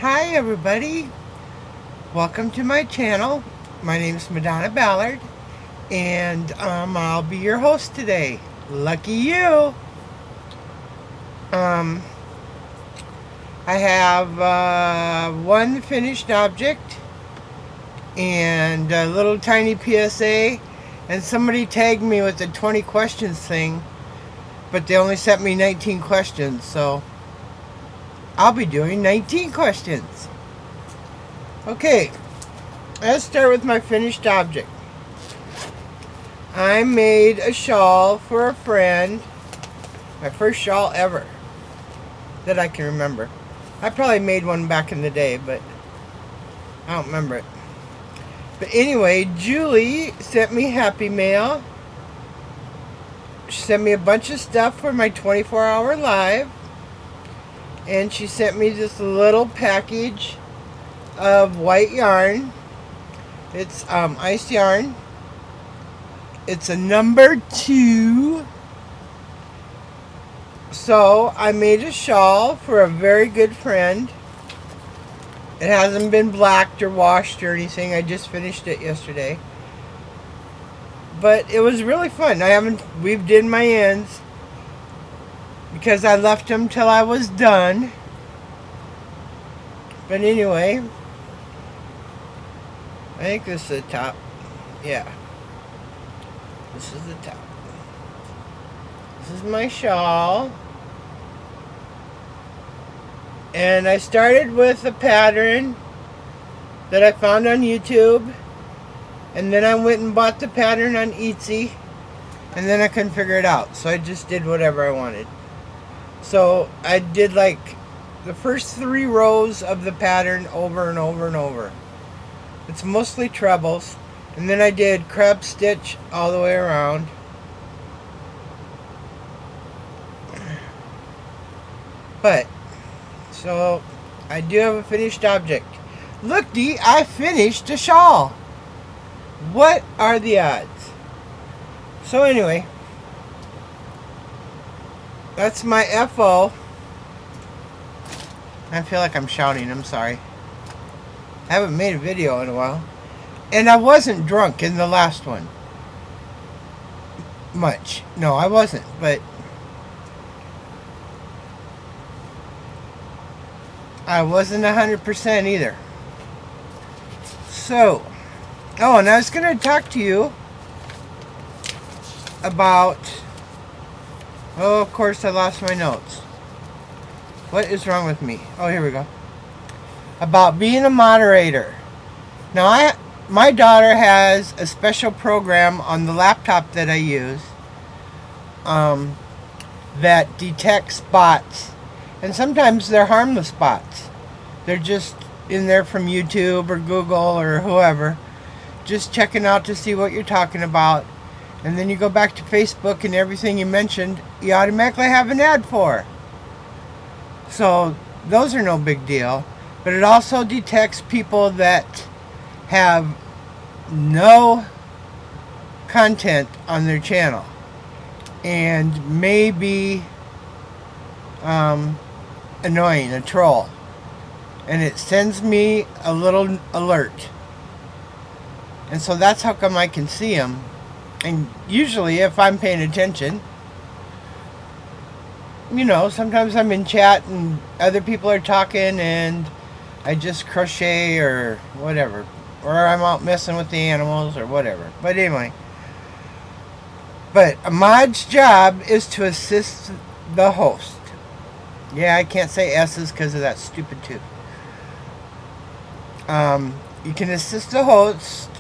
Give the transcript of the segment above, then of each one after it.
Hi everybody, welcome to my channel. My name is Madonna Ballard, and I'll be your host today. Lucky you. Um, I have one finished object and a little tiny PSA, and somebody tagged me with the 20 questions thing, but they only sent me 19 questions, so I'll be doing 19 questions. Okay, let's start with my finished object. I made a shawl for a friend. My first shawl ever that I can remember. I probably made one back in the day, but I don't remember it. But anyway, Julie sent me Happy Mail. She sent me a bunch of stuff for my 24-hour live. And she sent me this little package of white yarn. It's ice yarn. It's a number 2. So I made a shawl for a very good friend. It hasn't been blacked or washed or anything. I just finished it yesterday. But it was really fun. I haven't weaved in my ends because I left them till I was done. But anyway, I think this is the top. Yeah. This is the top. This is my shawl. And I started with a pattern that I found on YouTube. And then I went and bought the pattern on Etsy. And then I couldn't figure it out. So I just did whatever I wanted. So I did like the first 3 rows of the pattern over and over and over. It's mostly trebles. And then I did crab stitch all the way around. But, so, I do have a finished object. Look, Dee, I finished a shawl. What are the odds? So anyway, that's my FO. I feel like I'm shouting, I'm sorry. I haven't made a video in a while. And I wasn't drunk in the last one. Much. No, I wasn't, but I wasn't 100% either. So, oh, and I was going to talk to you about, oh, of course I lost my notes. What is wrong with me? Oh, here we go. About being a moderator. Now, my daughter has a special program on the laptop that I use that detects bots. And sometimes they're harmless bots. They're just in there from YouTube or Google or whoever, just checking out to see what you're talking about. And then you go back to Facebook and everything you mentioned, you automatically have an ad for. So those are no big deal. But it also detects people that have no content on their channel and maybe annoying, a troll, and it sends me a little alert, and so that's how come I can see them. And usually if I'm paying attention, you know, sometimes I'm in chat and other people are talking and I just crochet or whatever, or I'm out messing with the animals or whatever. But anyway, but a mod's job is to assist the host. Yeah, I can't say S's because of that stupid tooth. You can assist the host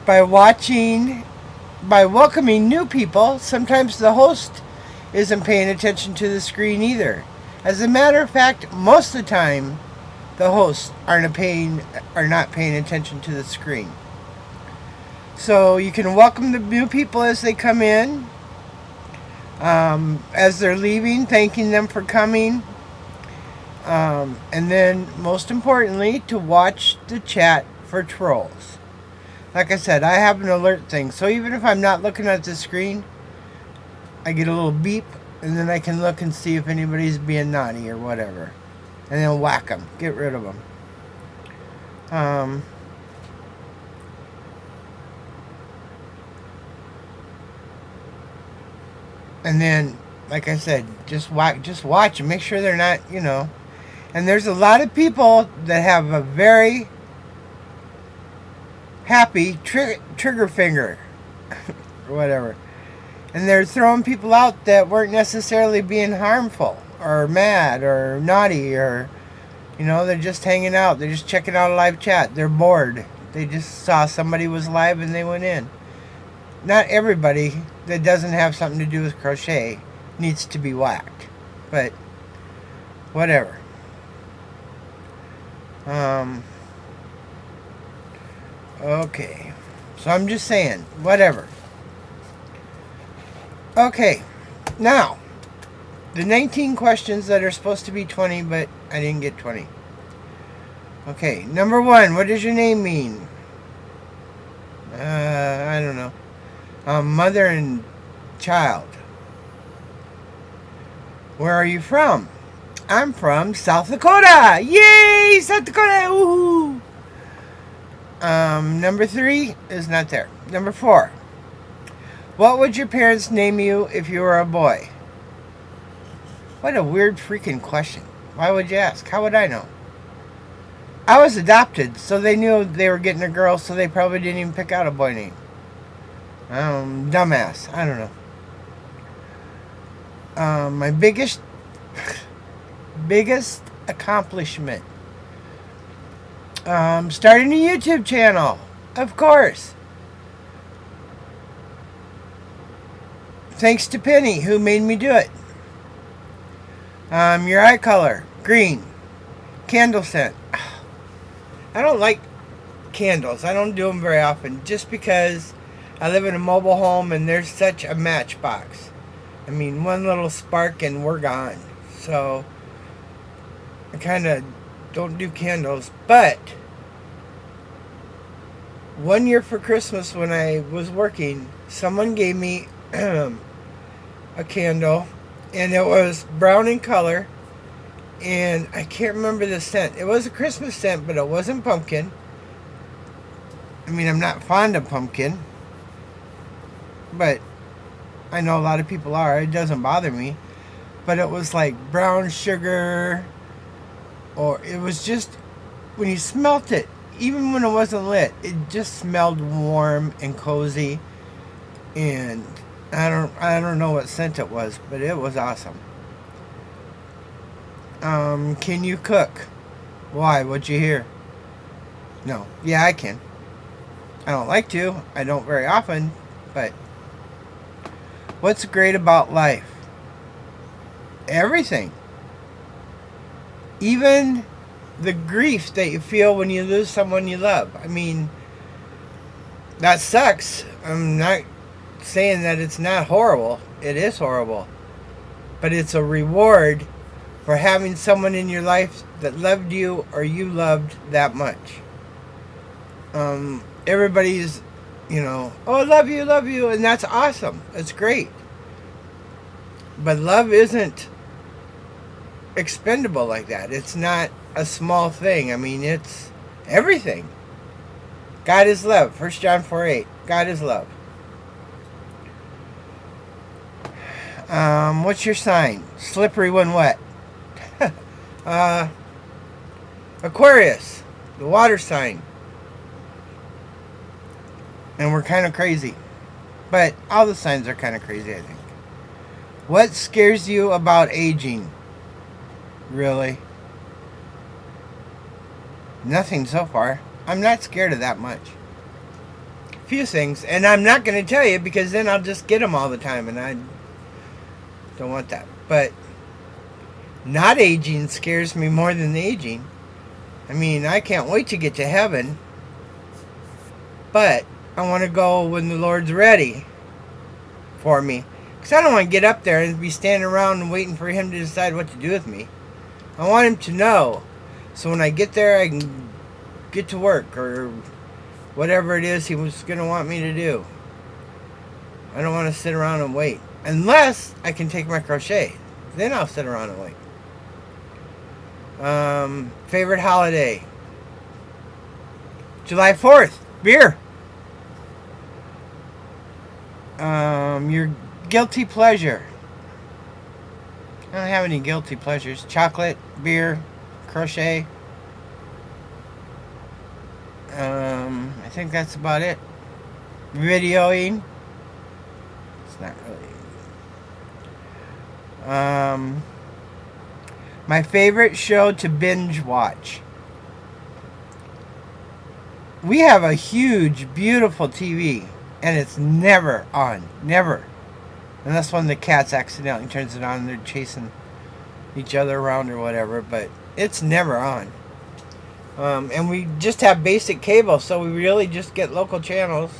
by welcoming new people. Sometimes the host isn't paying attention to the screen either. As a matter of fact, most of the time, the hosts are not paying attention to the screen. So you can welcome the new people as they come in, as they're leaving, thanking them for coming, and then most importantly, to watch the chat for trolls. Like I said, I have an alert thing, so even if I'm not looking at the screen, I get a little beep, and then I can look and see if anybody's being naughty or whatever. and then whack them. Get rid of them. And then, like I said, just watch and make sure they're not, And there's a lot of people that have a very happy trigger finger or whatever. And they're throwing people out that weren't necessarily being harmful or mad or naughty or, they're just hanging out. They're just checking out a live chat. They're bored. They just saw somebody was live and they went in. Not everybody that doesn't have something to do with crochet needs to be whacked. But, whatever. Okay. So I'm just saying, whatever. Okay. Now, the 19 questions that are supposed to be 20, but I didn't get 20. Okay. Number 1, what does your name mean? I don't know. Mother and child. Where are you from? I'm from South Dakota. Yay, South Dakota. Woohoo. Number 3 is not there. Number 4. What would your parents name you if you were a boy? What a weird freaking question. Why would you ask? How would I know? I was adopted, so they knew they were getting a girl, so they probably didn't even pick out a boy name. Dumbass. I don't know. My biggest accomplishment. Starting a YouTube channel. Of course. Thanks to Penny, who made me do it. Your eye color. Green. Candle scent. I don't like candles. I don't do them very often. Just because I live in a mobile home and there's such a matchbox. I mean, one little spark and we're gone. So, I kind of don't do candles. But, one year for Christmas when I was working, someone gave me a candle. And it was brown in color. And I can't remember the scent. It was a Christmas scent, but it wasn't pumpkin. I mean, I'm not fond of pumpkin. But I know a lot of people are. It doesn't bother me. But it was like brown sugar. Or it was just, when you smelt it, even when it wasn't lit, it just smelled warm and cozy. And I don't know what scent it was, but it was awesome. Can you cook? Why? What'd you hear? No. Yeah, I can. I don't like to. I don't very often, but what's great about life? Everything. Even the grief that you feel when you lose someone you love. I mean, that sucks. I'm not saying that it's not horrible. It is horrible. But it's a reward for having someone in your life that loved you or you loved that much. Everybody's, oh, I love you, and that's awesome. It's great. But love isn't expendable like that. It's not a small thing. I mean, it's everything. God is love. 1 John 4:8. God is love. What's your sign? Slippery when wet. Aquarius, the water sign. And we're kind of crazy. But all the signs are kind of crazy, I think. What scares you about aging? Really? Nothing so far. I'm not scared of that much. A few things. And I'm not going to tell you because then I'll just get them all the time. And I don't want that. But not aging scares me more than the aging. I mean, I can't wait to get to heaven. But I want to go when the Lord's ready for me. Because I don't want to get up there and be standing around and waiting for Him to decide what to do with me. I want Him to know. So when I get there, I can get to work or whatever it is He was going to want me to do. I don't want to sit around and wait. Unless I can take my crochet. Then I'll sit around and wait. Favorite holiday? July 4th. Beer. Your guilty pleasure? I don't have any guilty pleasures. Chocolate, beer, crochet. I think that's about it. Videoing. It's not really. My favorite show to binge watch. We have a huge, beautiful TV, and it's never on. Never. Unless one of the cats accidentally turns it on and they're chasing each other around or whatever, but it's never on. And we just have basic cable, so we really just get local channels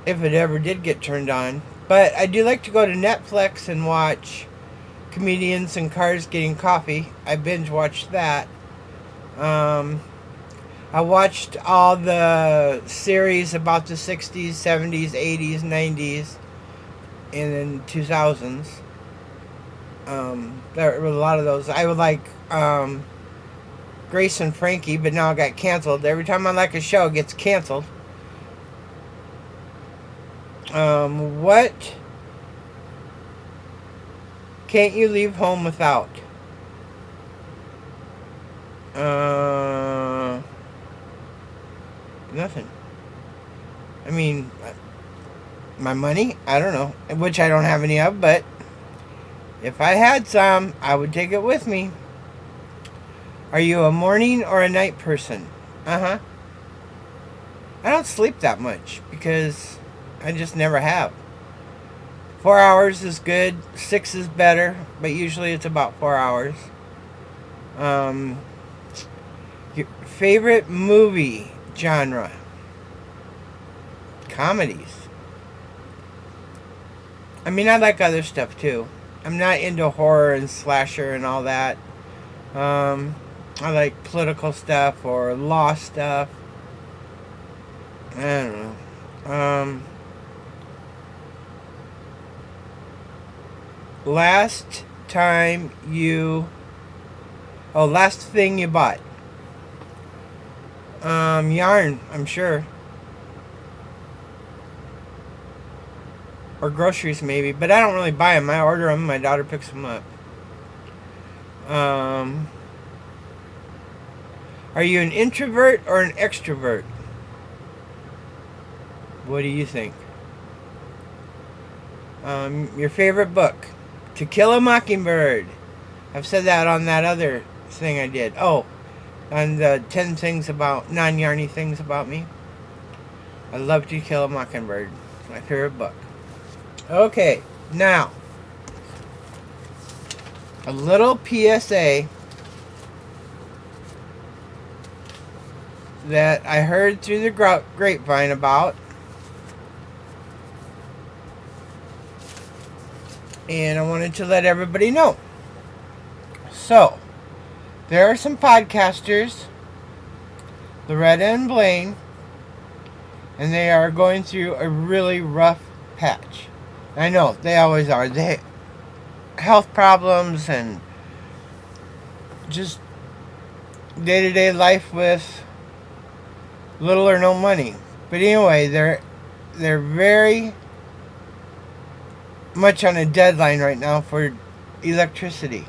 if it ever did get turned on. But I do like to go to Netflix and watch Comedians in Cars Getting Coffee. I binge watched that. I watched all the series about the 60s, 70s, 80s, 90s, and then 2000s. There were a lot of those. I would like Grace and Frankie, but now it got canceled. Every time I like a show, it gets canceled. What can't you leave home without? Nothing. I mean, my money? I don't know. Which I don't have any of, but if I had some, I would take it with me. Are you a morning or a night person? I don't sleep that much because I just never have. 4 hours is good. 6 is better, but usually it's about 4 hours. Your favorite movie genre? Comedies. I mean, I like other stuff too. I'm not into horror and slasher and all that. I like political stuff or law stuff. I don't know. Last thing you bought. Yarn, I'm sure. Or groceries maybe, but I don't really buy them. I order them, my daughter picks them up. Are you an introvert or an extrovert? What do you think? Your favorite book? To Kill a Mockingbird. I've said that on that other thing I did. Oh, on the 10 things about, non-yarny things about me. I love To Kill a Mockingbird. It's my favorite book. Okay, now, a little PSA that I heard through the grapevine about. And I wanted to let everybody know. So, there are some podcasters, Loretta and Blaine, and they are going through a really rough patch. I know, they always are. They have health problems and just day-to-day life with little or no money. But anyway, they're very much on a deadline right now for electricity.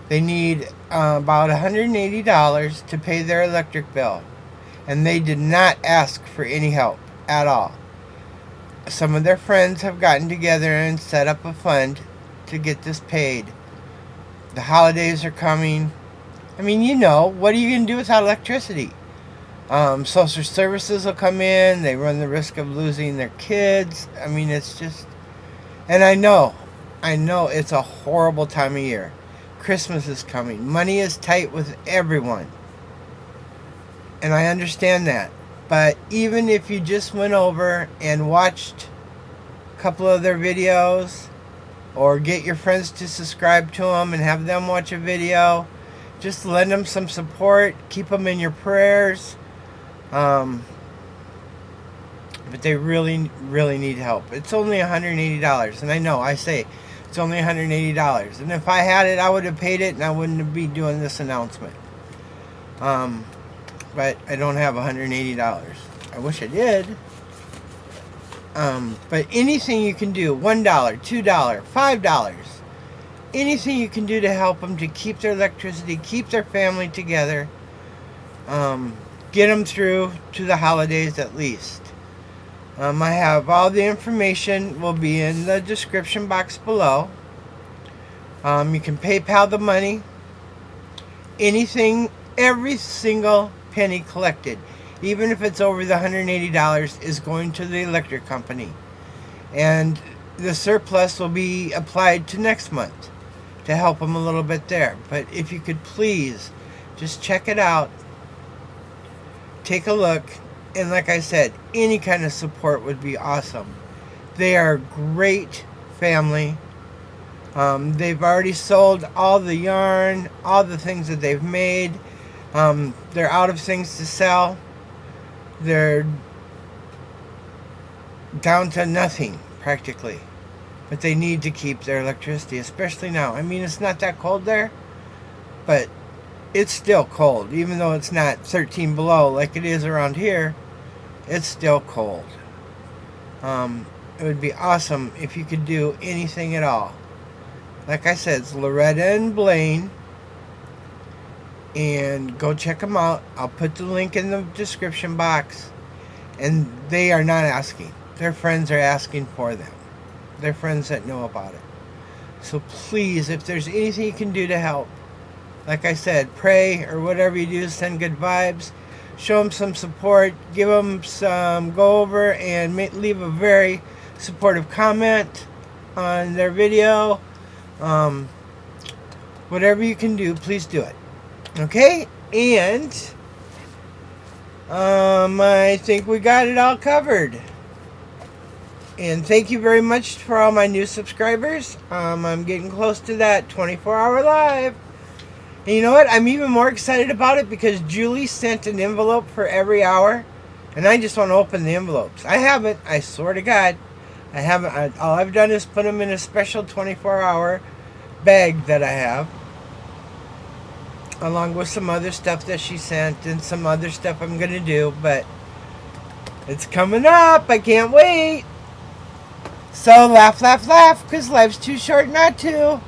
They need about $180 to pay their electric bill. And they did not ask for any help at all. Some of their friends have gotten together and set up a fund to get this paid. The holidays are coming. I mean, you know, what are you going to do without electricity? Social services will come in. They run the risk of losing their kids. I mean, it's just... And I know it's a horrible time of year. Christmas is coming. Money is tight with everyone. And I understand that. But even if you just went over and watched a couple of their videos, or get your friends to subscribe to them and have them watch a video, just lend them some support. Keep them in your prayers. But they really, really need help. It's only $180. And I know, I say, It's only $180. And if I had it, I would have paid it and I wouldn't be doing this announcement. But I don't have $180. I wish I did. But anything you can do, $1, $2, $5, anything you can do to help them to keep their electricity, keep their family together, get them through to the holidays at least. I have all the information will be in the description box below. You can PayPal the money. Anything, every single penny collected, even if it's over the $180, is going to the electric company. And the surplus will be applied to next month to help them a little bit there. But if you could please just check it out, take a look, and like I said, any kind of support would be awesome. They are a great family. They've already sold all the yarn, all the things that they've made. They're out of things to sell. They're down to nothing, practically. But they need to keep their electricity, especially now. I mean, it's not that cold there, but it's still cold. Even though it's not 13 below like it is around here, it's still cold. It would be awesome if you could do anything at all. Like I said, it's Loretta and Blaine. And go check them out. I'll put the link in the description box. And they are not asking. Their friends are asking for them. Their friends that know about it. So please, if there's anything you can do to help, like I said, pray or whatever you do, send good vibes, show them some support, give them some, go over and leave a very supportive comment on their video. Whatever you can do, please do it. Okay? And I think we got it all covered. And thank you very much for all my new subscribers. I'm getting close to that 24-hour live. And you know what? I'm even more excited about it because Julie sent an envelope for every hour. And I just want to open the envelopes. I haven't. I swear to God. I haven't. All I've done is put them in a special 24-hour bag that I have. Along with some other stuff that she sent and some other stuff I'm going to do. But it's coming up. I can't wait. So laugh, laugh, laugh, because life's too short not to.